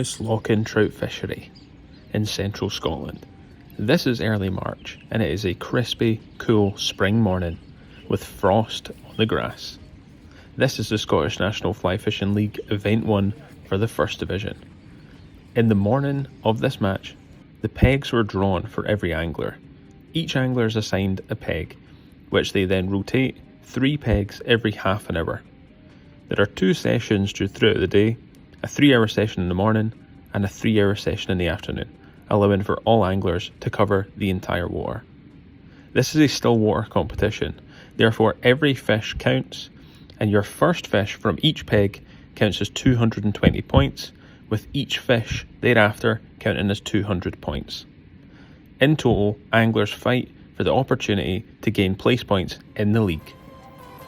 Burnhouse Lochan Fishery in central Scotland. This is early March and it is a crispy, cool spring morning with frost on the grass. This is the Scottish National Fly Fishing League Event 1 for the First Division. In the morning of this match, the pegs were drawn for every angler. Each angler is assigned a peg, which they then rotate 3 pegs every half an hour. There are 2 sessions throughout the day, a 3-hour session in the morning and a 3-hour session in the afternoon, allowing for all anglers to cover the entire water. This is a Stillwater competition, therefore every fish counts, and your first fish from each peg counts as 220 points, with each fish thereafter counting as 200 points. In total, anglers fight for the opportunity to gain place points in the league.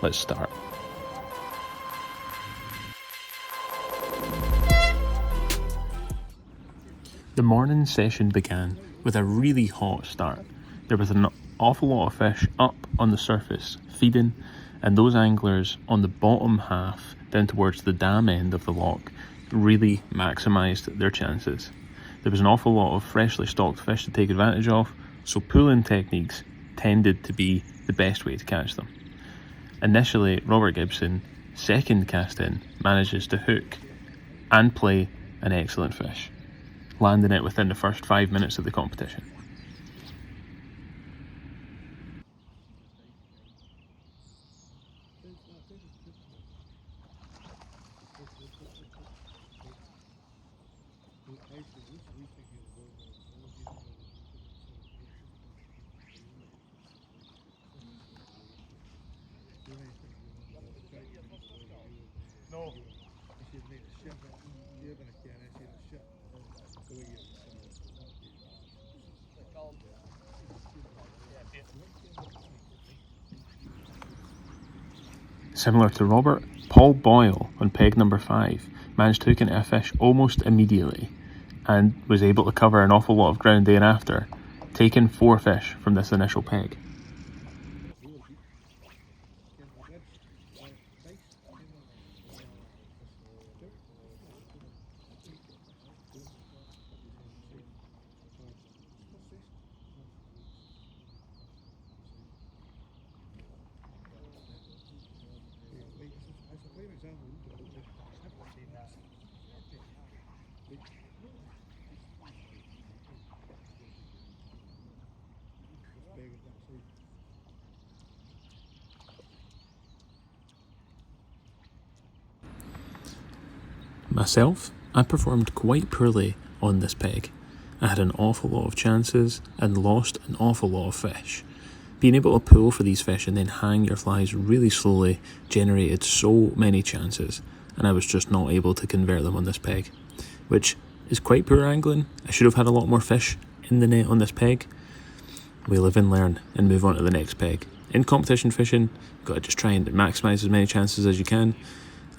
Let's start. The morning session began with a really hot start. There was an awful lot of fish up on the surface feeding, and those anglers on the bottom half down towards the dam end of the loch really maximised their chances. There was an awful lot of freshly stocked fish to take advantage of, so pooling techniques tended to be the best way to catch them. Initially, Robert Gibson, second cast in, manages to hook and play an excellent fish, landing it within the first 5 minutes of the competition. Similar to Robert, Paul Boyle on peg number 5 managed to hook into a fish almost immediately and was able to cover an awful lot of ground thereafter, taking 4 fish from this initial peg. Myself, I performed quite poorly on this peg. I had an awful lot of chances and lost an awful lot of fish. Being able to pull for these fish and then hang your flies really slowly generated so many chances, and I was just not able to convert them on this peg, which is quite poor angling. I should have had a lot more fish in the net on this peg. We live and learn and move on to the next peg. In competition fishing, you've got to just try and maximise as many chances as you can,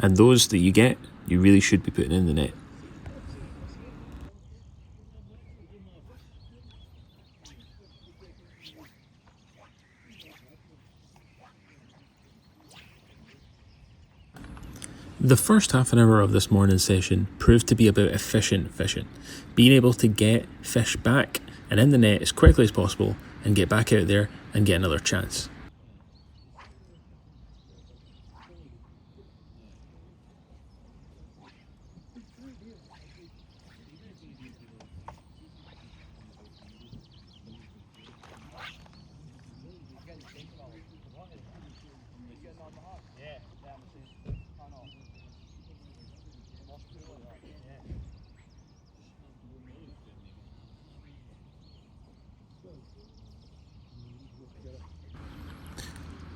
and those that you get, you really should be putting in the net. The first half an hour of this morning session proved to be about efficient fishing, being able to get fish back and in the net as quickly as possible and get back out there and get another chance.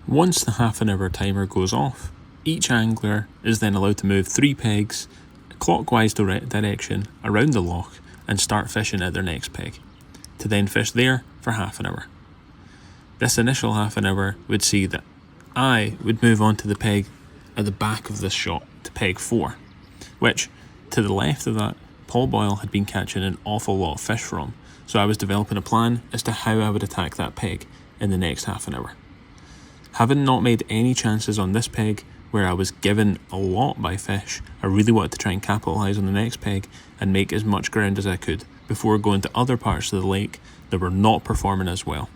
Once the half an hour timer goes off, each angler is then allowed to move 3 pegs clockwise direction around the loch and start fishing at their next peg, to then fish there for half an hour. This initial half an hour would see that I would move on to the peg at the back of this shot to peg 4, which, to the left of that, Paul Boyle had been catching an awful lot of fish from, so I was developing a plan as to how I would attack that peg in the next half an hour. Having not made any chances on this peg, where I was given a lot by fish. I really wanted to try and capitalise on the next peg and make as much ground as I could before going to other parts of the lake that were not performing as well.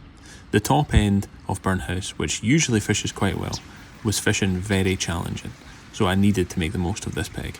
The top end of Burnhouse, which usually fishes quite well, was fishing very challenging, so I needed to make the most of this peg.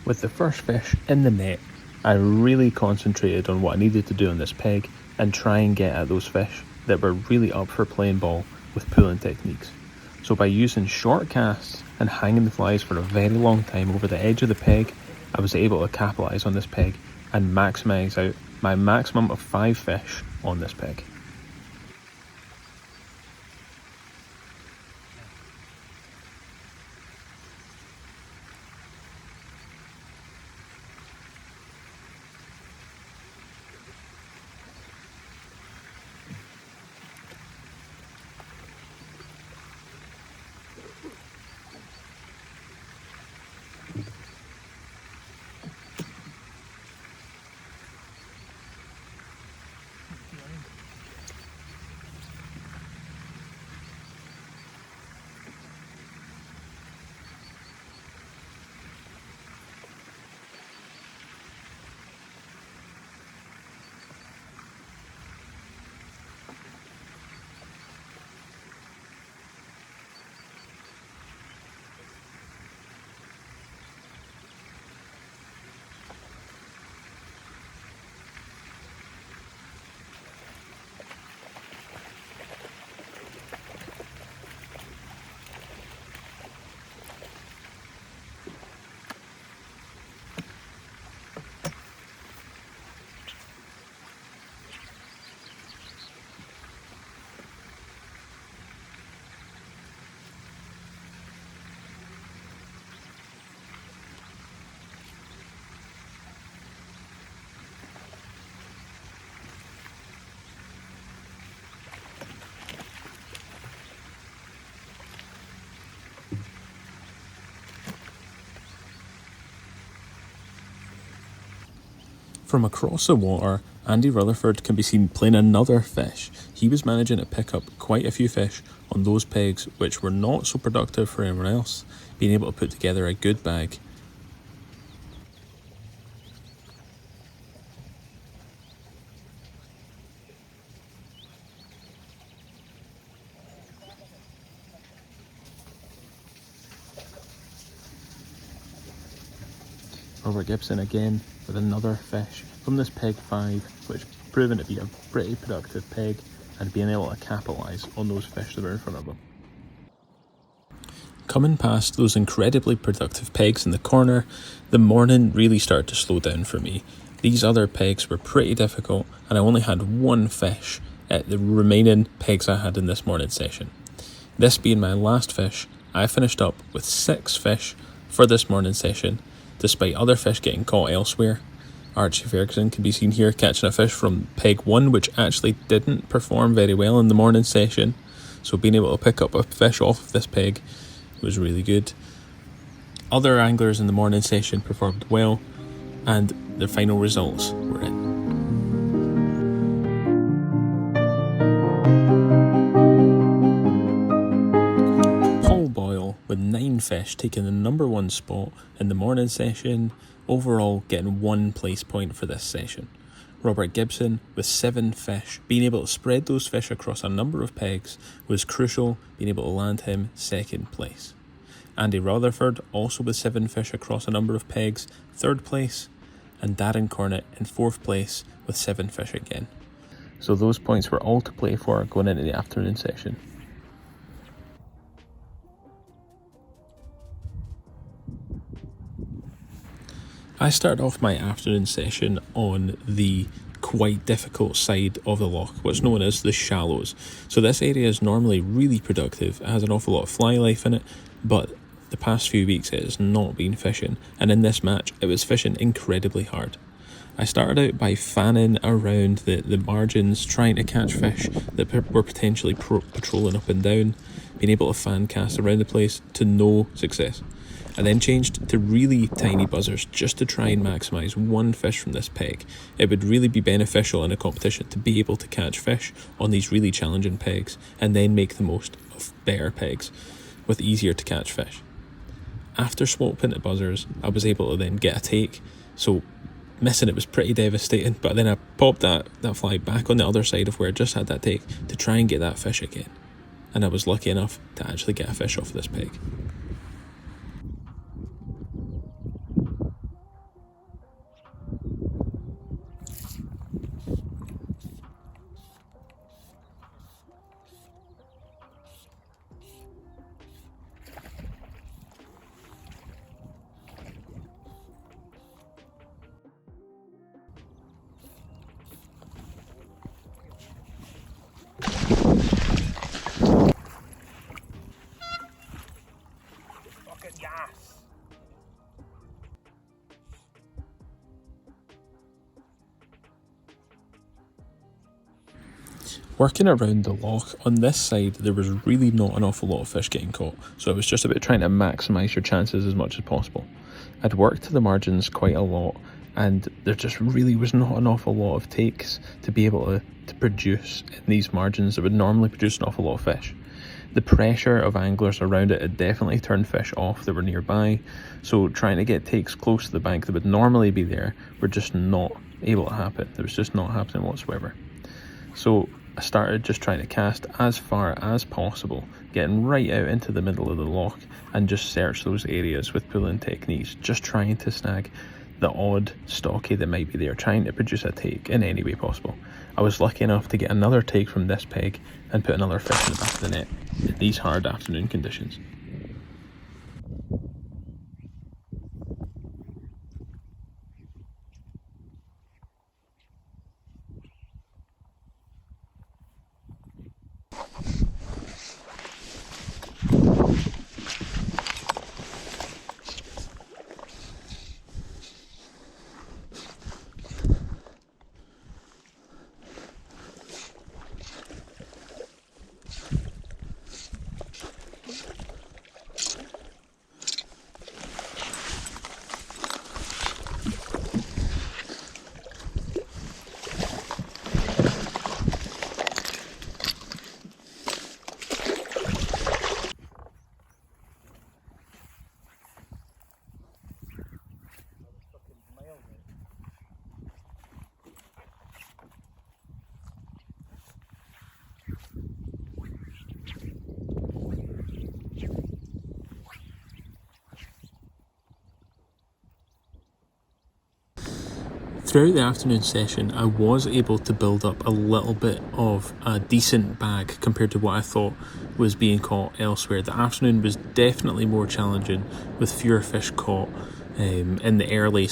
With the first fish in the net, I really concentrated on what I needed to do on this peg and try and get at those fish that were really up for playing ball with pulling techniques. So by using short casts and hanging the flies for a very long time over the edge of the peg, I was able to capitalise on this peg and maximise out my maximum of 5 fish on this peg. From across the water, Andy Rutherford can be seen playing another fish. He was managing to pick up quite a few fish on those pegs which were not so productive for anyone else, being able to put together a good bag. Robert Gibson again with another fish from this peg 5, which proven to be a pretty productive peg and being able to capitalise on those fish that were in front of them. Coming past those incredibly productive pegs in the corner, the morning really started to slow down for me. These other pegs were pretty difficult and I only had 1 fish at the remaining pegs I had in this morning session. This being my last fish, I finished up with 6 fish for this morning session, despite other fish getting caught elsewhere. Archie Ferguson can be seen here catching a fish from peg 1, which actually didn't perform very well in the morning session, so being able to pick up a fish off of this peg was really good. Other anglers in the morning session performed well, and the final results were in. Paul Boyle with 9 fish, taking the number 1 spot in the morning session, overall getting 1 place point for this session. Robert Gibson, with 7 fish, being able to spread those fish across a number of pegs was crucial, being able to land him 2nd place. Andy Rutherford, also with 7 fish across a number of pegs, 3rd place, and Darren Cornett in 4th place with 7 fish again. So those points were all to play for going into the afternoon session. I started off my afternoon session on the quite difficult side of the loch, what's known as the shallows. So this area is normally really productive, it has an awful lot of fly life in it, but the past few weeks it has not been fishing, and in this match it was fishing incredibly hard. I started out by fanning around the margins, trying to catch fish that were potentially patrolling up and down, being able to fan cast around the place to no success. I then changed to really tiny buzzers just to try and maximise 1 fish from this peg. It would really be beneficial in a competition to be able to catch fish on these really challenging pegs and then make the most of better pegs with easier to catch fish. After swapping to buzzers, I was able to then get a take, so missing it was pretty devastating, but then I popped that fly back on the other side of where I just had that take to try and get that fish again, and I was lucky enough to actually get a fish off of this peg. Working around the loch, on this side there was really not an awful lot of fish getting caught, so it was just about trying to maximise your chances as much as possible. I'd worked to the margins quite a lot, and there just really was not an awful lot of takes to be able to produce in these margins that would normally produce an awful lot of fish. The pressure of anglers around it had definitely turned fish off that were nearby, so trying to get takes close to the bank that would normally be there were just not able to happen. It was just not happening whatsoever. So I started just trying to cast as far as possible, getting right out into the middle of the loch and just search those areas with pulling techniques, just trying to snag the odd stocky that might be there, trying to produce a take in any way possible. I was lucky enough to get another take from this peg and put another fish in the back of the net in these hard afternoon conditions. Throughout the afternoon session, I was able to build up a little bit of a decent bag compared to what I thought was being caught elsewhere. The afternoon was definitely more challenging with fewer fish caught in the early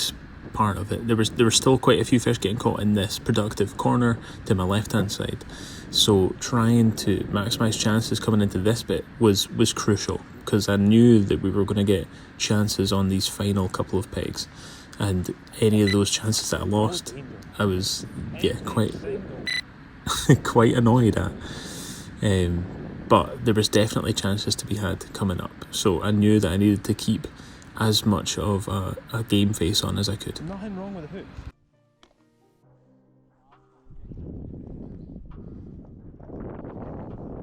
part of it. There were still quite a few fish getting caught in this productive corner to my left hand side. So trying to maximise chances coming into this bit was crucial, because I knew that we were going to get chances on these final couple of pegs. And any of those chances that I lost, I was quite annoyed at. But there was definitely chances to be had coming up, so I knew that I needed to keep as much of a game face on as I could. Nothing wrong with the hook.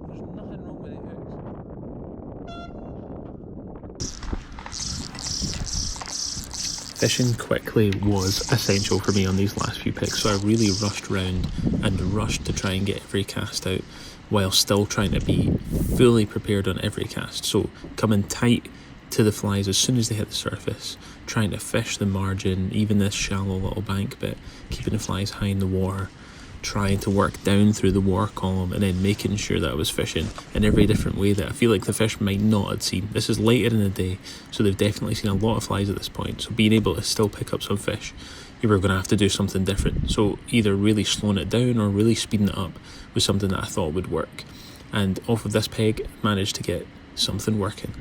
There's nothing wrong with the hooks. Fishing quickly was essential for me on these last few picks, so I really rushed round and rushed to try and get every cast out while still trying to be fully prepared on every cast. So coming tight to the flies as soon as they hit the surface, trying to fish the margin, even this shallow little bank bit, keeping the flies high in the water, trying to work down through the water column, and then making sure that I was fishing in every different way that I feel like the fish might not have seen. This is later in the day, so they've definitely seen a lot of flies at this point, so being able to still pick up some fish, you were going to have to do something different. So either really slowing it down or really speeding it up was something that I thought would work. And off of this peg, managed to get something working.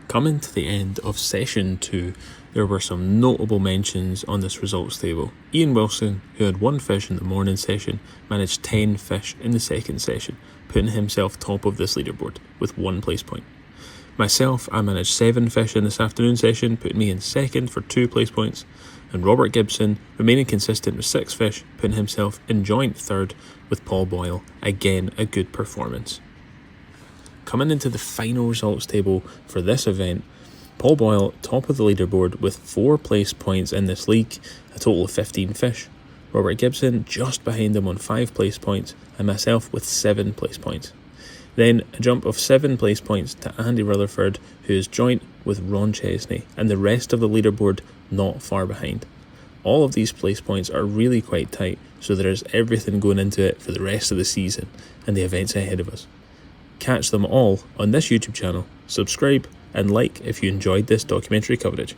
Coming to the end of session 2, there were some notable mentions on this results table. Ian Wilson, who had 1 fish in the morning session, managed 10 fish in the second session, putting himself top of this leaderboard with 1 place point. Myself, I managed 7 fish in this afternoon session, putting me in second for 2 place points, and Robert Gibson, remaining consistent with 6 fish, putting himself in joint third with Paul Boyle, again a good performance. Coming into the final results table for this event, Paul Boyle top of the leaderboard with 4 place points in this league, a total of 15 fish. Robert Gibson just behind him on 5 place points, and myself with 7 place points. Then a jump of 7 place points to Andy Rutherford, who is joint with Ron Chesney, and the rest of the leaderboard not far behind. All of these place points are really quite tight, so there is everything going into it for the rest of the season and the events ahead of us. Catch them all on this YouTube channel, subscribe and like if you enjoyed this documentary coverage.